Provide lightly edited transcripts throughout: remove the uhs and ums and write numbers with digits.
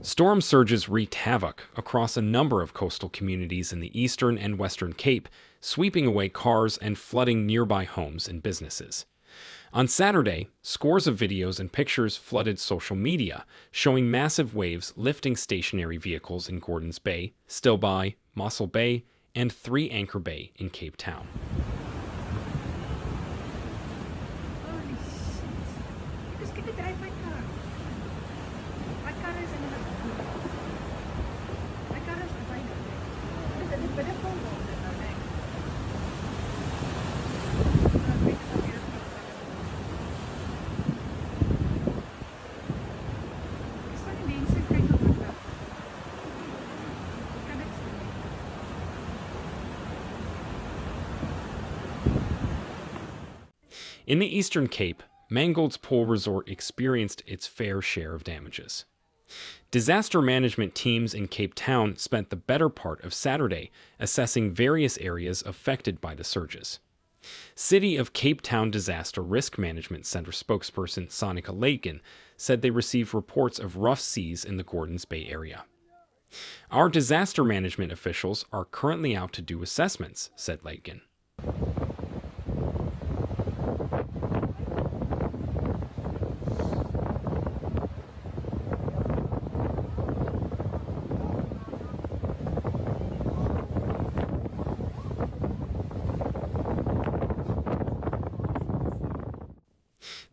Storm surges wreaked havoc across a number of coastal communities in the eastern and western Cape, sweeping away cars and flooding nearby homes and businesses. On Saturday, scores of videos and pictures flooded social media, showing massive waves lifting stationary vehicles in Gordons Bay, Still By, Mossel Bay, and 3 Anchor Bay in Cape Town. Holy shit. Because kita drive my car. My car is in the My car is behind it. But the phone won't let me back. Is daar die mense kyk op my pad? Kan ek sien? In the eastern Cape, Mangold's Pool Resort experienced its fair share of damages. Disaster management teams in Cape Town spent the better part of Saturday assessing various areas affected by the surges. City of Cape Town Disaster Risk Management Center spokesperson Sonika Laitgen said they received reports of rough seas in the Gordons Bay area. Our disaster management officials are currently out to do assessments, said Laitgen.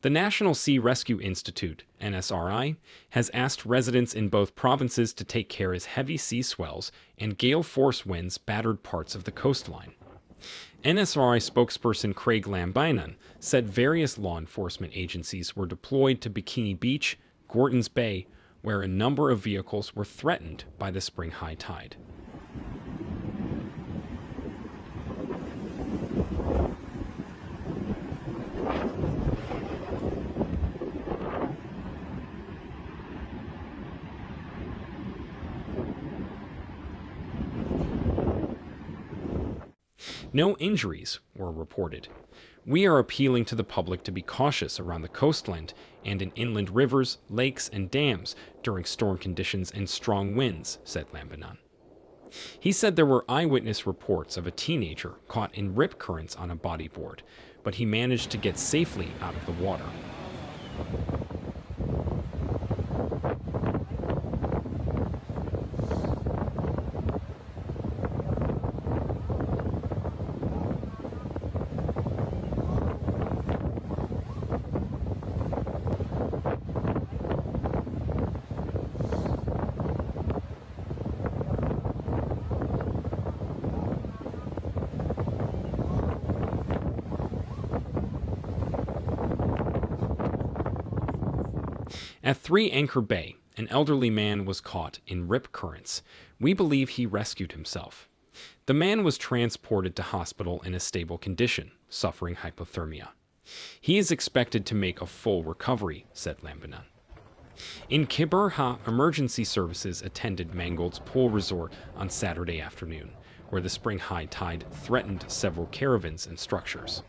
The National Sea Rescue Institute, NSRI, has asked residents in both provinces to take care as heavy sea swells and gale-force winds battered parts of the coastline. NSRI spokesperson Craig Lambinan said various law enforcement agencies were deployed to Bikini Beach, Gordons Bay, where a number of vehicles were threatened by the spring high tide. No injuries were reported. We are appealing to the public to be cautious around the coastland and in inland rivers, lakes, and dams during storm conditions and strong winds, said Lambinan. He said there were eyewitness reports of a teenager caught in rip currents on a bodyboard, but he managed to get safely out of the water. At 3 Anchor Bay, an elderly man was caught in rip currents. We believe he rescued himself. The man was transported to hospital in a stable condition, suffering hypothermia. He is expected to make a full recovery, said Lambinan. In Kiberha, emergency services attended Mangold's Pool Resort on Saturday afternoon, where the spring high tide threatened several caravans and structures.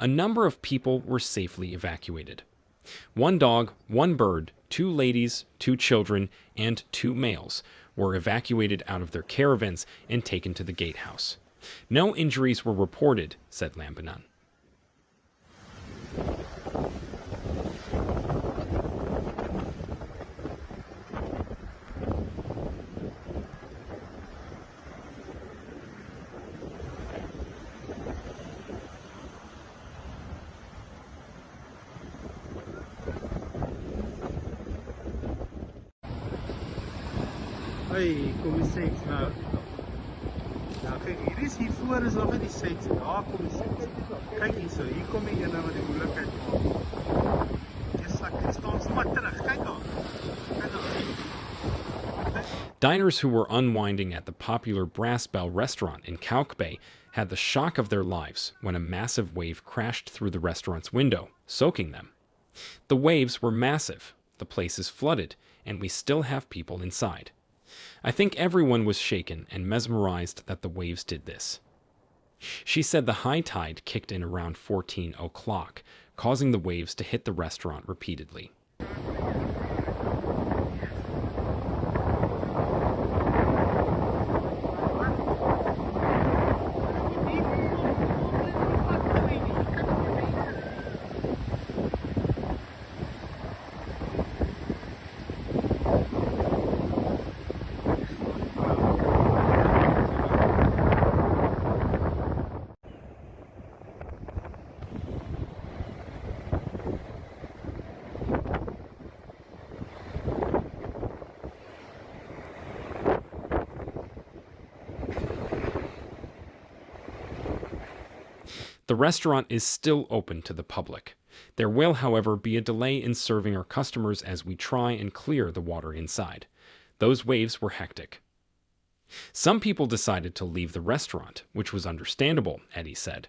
A number of people were safely evacuated. 1 dog, 1 bird, 2 ladies, 2 children, and 2 males were evacuated out of their caravans and taken to the gatehouse. No injuries were reported, said Lambinan. Hey, come six now. Kijk, hier is hiervoor is nog in die sites. Daar kom die sites. Kijk hier so, hier kom die ene wat die moeilikheid maak. Dit staan sommer terug. Kyk daar. Kyk daar. Diners who were unwinding at the popular Brass Bell restaurant in Kalk Bay had the shock of their lives when a massive wave crashed through the restaurant's window, soaking them. The waves were massive, the place is flooded, and we still have people inside. I think everyone was shaken and mesmerized that the waves did this. She said the high tide kicked in around 14 o'clock, causing the waves to hit the restaurant repeatedly. The restaurant is still open to the public. There will, however, be a delay in serving our customers as we try and clear the water inside. Those waves were hectic. Some people decided to leave the restaurant, which was understandable, Eddie said.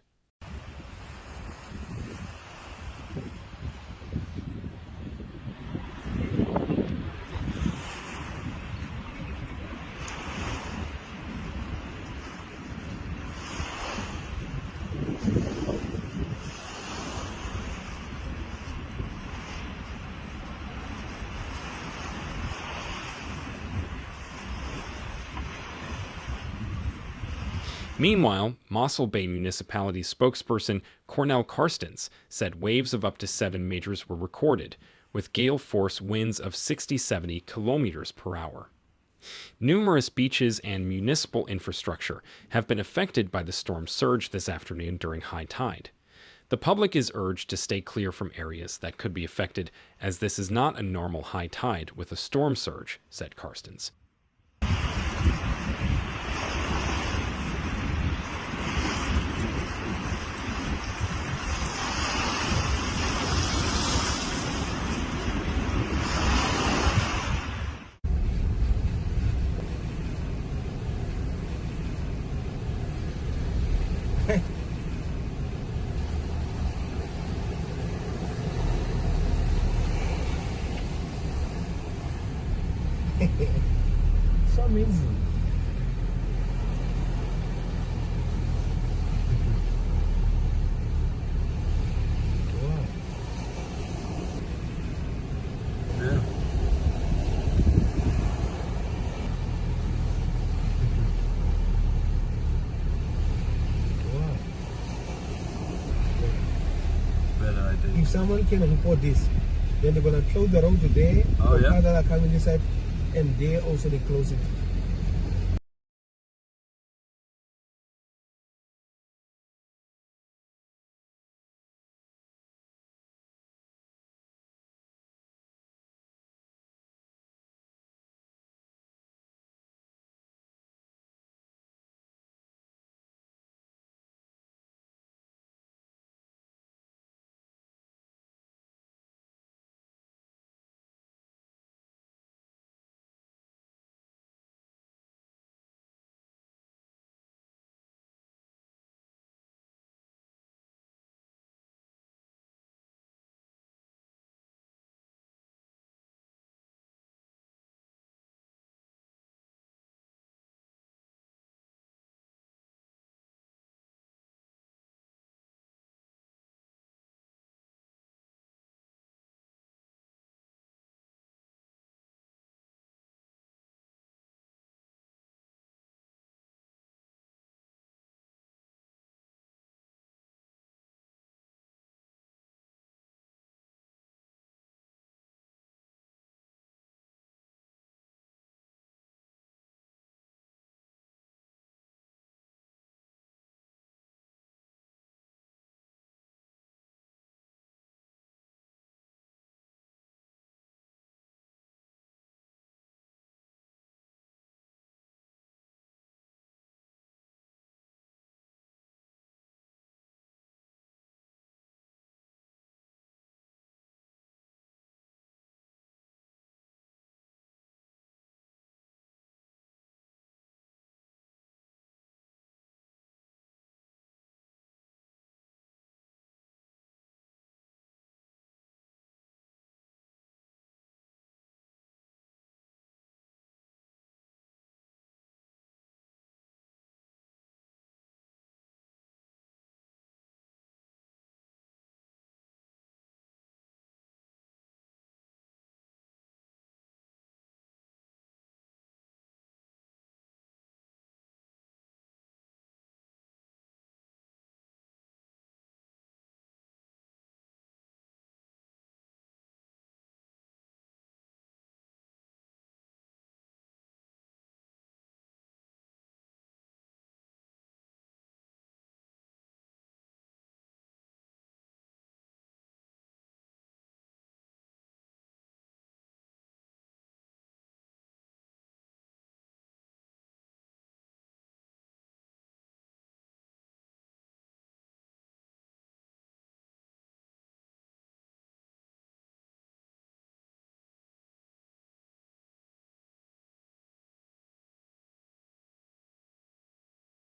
Meanwhile, Mossel Bay Municipality spokesperson Cornel Karstens said waves of up to 7 meters were recorded, with gale force winds of 60-70 kilometers per hour. Numerous beaches and municipal infrastructure have been affected by the storm surge this afternoon during high tide. The public is urged to stay clear from areas that could be affected, as this is not a normal high tide with a storm surge, said Karstens. So amazing. Wow. Yeah. Wow. Better idea. If someone can report this, then they're gonna close the road today. Oh, yeah? Others are coming this side, and they also they close it.